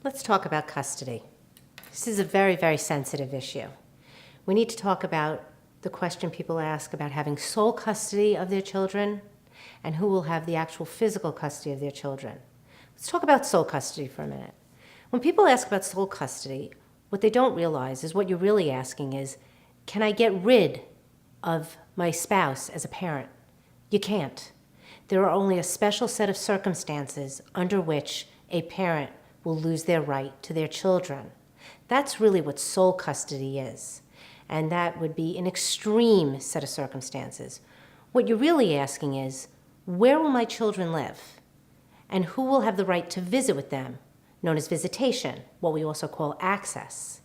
Let's talk about custody. This is a very, very sensitive issue. We need to talk about the question people ask about having sole custody of their children and who will have the actual physical custody of their children. Let's talk about sole custody for a minute. When people ask about sole custody, what they don't realize is what you're really asking is, can I get rid of my spouse as a parent? You can't. There are only a special set of circumstances under which a parent will lose their right to their children. That's really what sole custody is. And that would be an extreme set of circumstances. What you're really asking is, where will my children live? And who will have the right to visit with them, known as visitation, what we also call access.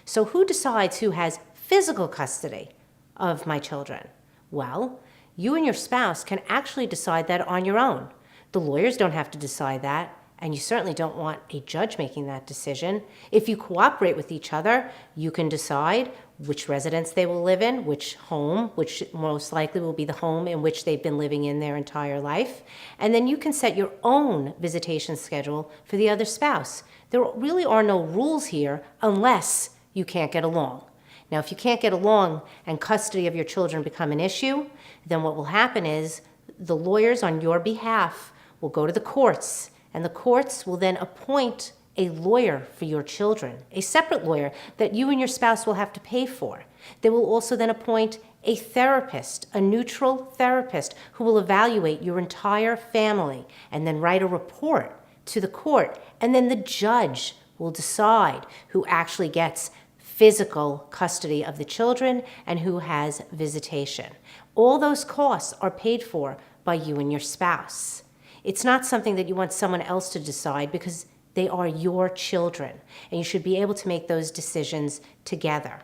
So who decides who has physical custody of my children? Well, you and your spouse can actually decide that on your own. The lawyers don't have to decide that, and you certainly don't want a judge making that decision. If you cooperate with each other, you can decide which residence they will live in, which home, which most likely will be the home in which they've been living in their entire life. And then you can set your own visitation schedule for the other spouse. There really are no rules here unless you can't get along. Now, if you can't get along and custody of your children become an issue, then what will happen is the lawyers on your behalf will go to the courts, and the courts will then appoint a lawyer for your children, a separate lawyer that you and your spouse will have to pay for. They will also then appoint a therapist, a neutral therapist, who will evaluate your entire family and then write a report to the court. And then the judge will decide who actually gets physical custody of the children and who has visitation. All those costs are paid for by you and your spouse. It's not something that you want someone else to decide because they are your children, and you should be able to make those decisions together.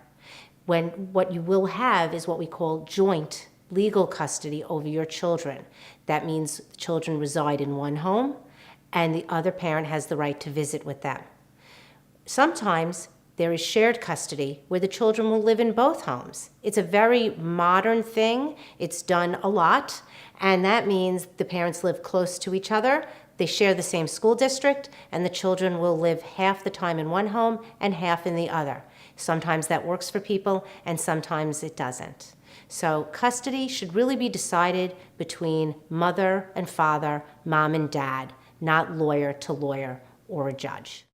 What you will have is what we call joint legal custody over your children. That means children reside in one home, and the other parent has the right to visit with them. Sometimes there is shared custody where the children will live in both homes. It's a very modern thing. It's done a lot, and that means the parents live close to each other. They share the same school district, and the children will live half the time in one home and half in the other. Sometimes that works for people, and sometimes it doesn't. So custody should really be decided between mother and father, mom and dad, not lawyer to lawyer or a judge.